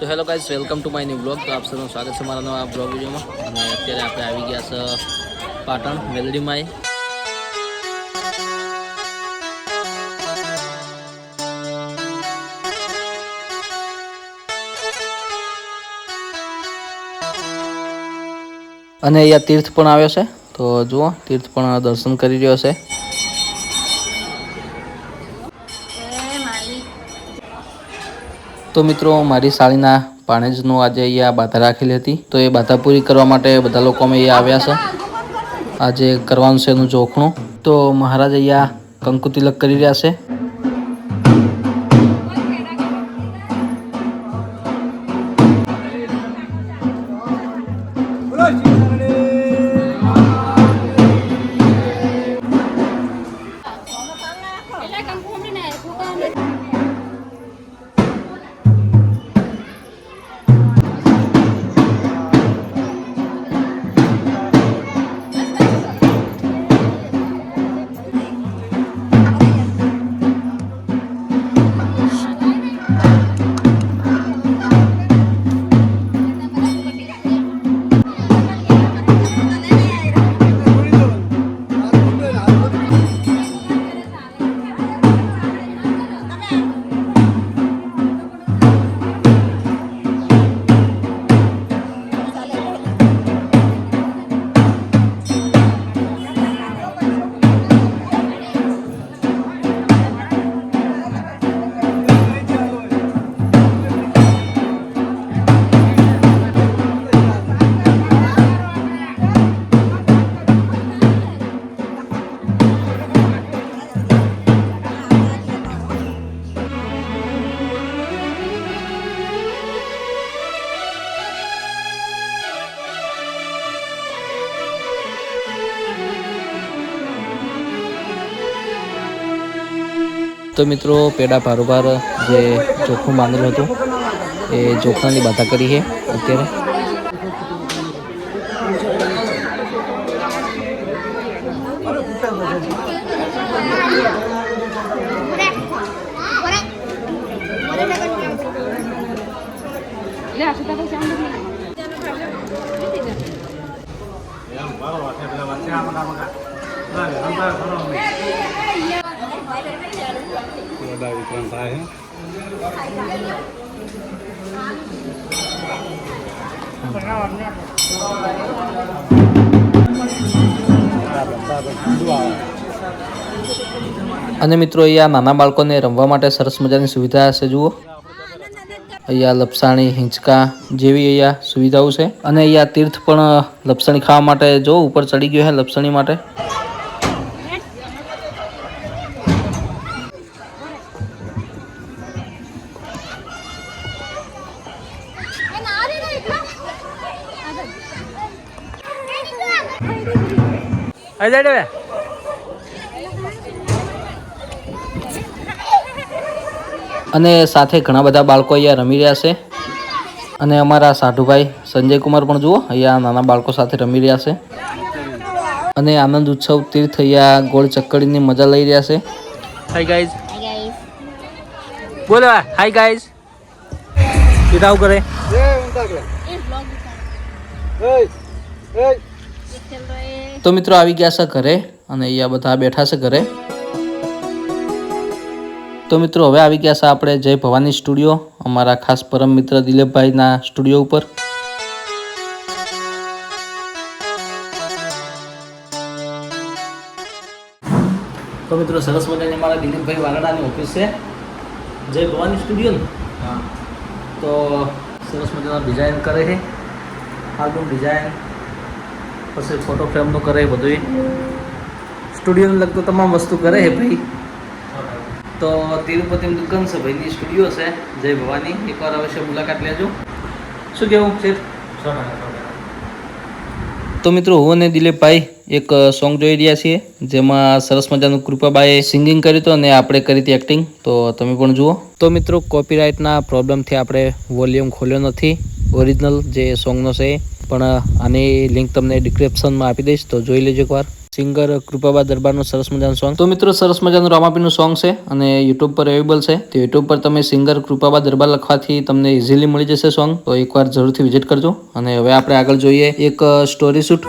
तो hello guys, welcome to my new blog. तो आप सबનું સ્વાગત છે મારા નવા બ્લોગ વિડીયોમાં। અને અત્યારે આપણે આવી ગયા છે પાટણ મેલડીમાં। અને અહીંયા તીર્થ પણ આવ્યો છે, તો જુઓ તીર્થ પણ દર્શન કરી રહ્યો છે। તો મિત્રો, મારી સાળીના પાણેજનું આજે અહીંયા બાધા રાખેલી હતી, તો એ બાધા પૂરી કરવા માટે બધા લોકો અમે અહીંયા આવ્યા છે। આજે કરવાનું છે એનું જોખણું। તો મહારાજ અહીંયા કંકુ તિલક કરી રહ્યા છે। તો મિત્રો, પેડા ભારોભાર જે જોખમ બાંધેલું હતું એ જોખમની બાધા કરી છે અત્યારે। विक्रम था है અને મિત્રો, અહીંયા નાના બાળકોને રમવા માટે સરસ મજાની સુવિધા છે। જુઓ, અહીંયા લપસાણી, હિંચકા જેવી અહીંયા સુવિધાઓ છે। અને અહીંયા તીર્થ પણ લપસણી ખાવા માટે જો ઉપર ચડી ગયો છે લપસણી માટે। અને સાથે ઘણા બધા બાળકો અહીંયા રમી રહ્યા છે। અને અમારા સાઢુભાઈ સંજય કુમાર પણ જુઓ અહીંયા નાના બાળકો સાથે રમી રહ્યા છે। અને આનંદ ઉત્સવ તીર્થ અહીંયા ગોળ ચક્કડીની મજા લઈ રહ્યા છે। હાય ગાઈઝ, બોલો હાય ગાઈઝ, કીધા કરે। તો મિત્રો, આવી ગયા છે ઘરે અને અહીંયા બધા બેઠા છે ઘરે। તો મિત્રો, હવે આવી ગયા છે આપણે જય ભવાની સ્ટુડિયો, અમારા ખાસ પરમ મિત્ર દિલીપભાઈના સ્ટુડિયો ઉપર। તો મિત્રો, સરસ મજાની અમારા દિલીપભાઈ વાગડાની ઓફિસ છે, જય ભવાની સ્ટુડિયો ને। હા, તો સરસ મજાનો ડિઝાઇન કરે છે, આલ્બમ ડિઝાઇન, પછી ફોટો ફ્રેમનું કરે, બધું સ્ટુડિયોને લગતું તમામ વસ્તુ કરે છે ભાઈ। તો તિરુપતિની દુકાન છે ભાઈની, સ્ટુડિયો છે જય ભવાની, એકવાર અવશ્ય મુલાકાત લેજો। શું કહેવું છે? તો મિત્રો, હું અને દિલીપભાઈ એક સોંગ જોઈ રહ્યા છીએ, જેમાં સરસ મજાનું કૃપાબાએ સિંગિંગ કર્યું હતું અને આપણે કરી હતી એક્ટિંગ, તો તમે પણ જુઓ। તો મિત્રો, કોપીરાઇટના પ્રોબ્લેમથી આપણે વોલ્યુમ ખોલ્યો નથી ઓરિજિનલ જે સોંગનો છે, પણ આની લિંક તમને ડિસ્ક્રિપ્શનમાં આપી દઈશ, તો જોઈ લેજો એકવાર। સિંગર કૃપાબા દરબારનું સરસ મજાનું સોંગ. તો મિત્રો સરસ મજાનું રામાપીરનું સોંગ છે અને યુટ્યુબ પર અવેલેબલ છે. તો યુટ્યુબ પર તમે સિંગર કૃપાબા દરબાર લખવાથી તમને ઇઝીલી મળી જશે સોંગ. તો એકવાર જરૂરથી વિઝિટ કરજો. અને હવે આપણે આગળ જોઈએ એક સ્ટોરી શૂટ.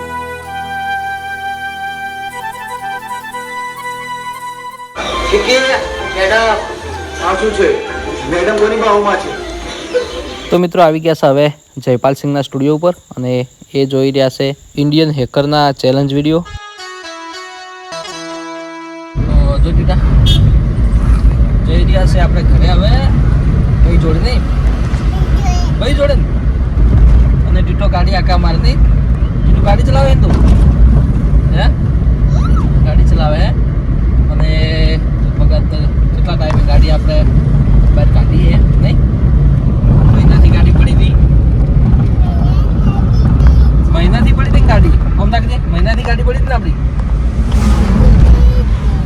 તો મિત્રો આવી ગયા છે હવે જયપાલ સિંહના સ્ટુડિયો ઉપર અને એ જોઈ રહ્યા છે ઇન્ડિયન હેકરના ચેલેન્જ વિડીયો. જો દીટા જઈ રહ્યા છે આપણે ઘરે હવે. ભાઈ જોડે નહીં, ભાઈ જોડે અને ડીટો ગાડી આકા મારે નહીં. ડીટો ગાડી ચલાવે તું હે? ગાડી ચલાવે હે અને વખત કેટલા ટાઈમે ગાડી આપણે બહાર કાઢીએ નહીં. મહિનાથી ગાડી પડી હતી, મહિનાથી પડી હતી ગાડી. આમ તાકી મહિનાથી ગાડી પડી હતી ને આપણી,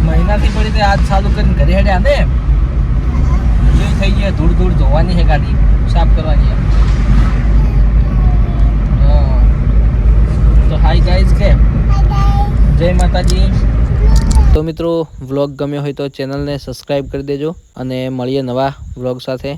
મહિનાથી પડી હતી. આજ ચાલુ કરીને ઘરે હેડ્યા ને જોઈ થઈ ગઈ. ધૂળ ધૂળ ધોવાની છે, ગાડી સાફ કરવાની. તો હાય ગાઈઝ કે જય માતાજી. તો મિત્રો વ્લોગ ગમ્યો હોય તો ચેનલને સબસ્ક્રાઈબ કરી દેજો અને મળીએ નવા વ્લોગ સાથે.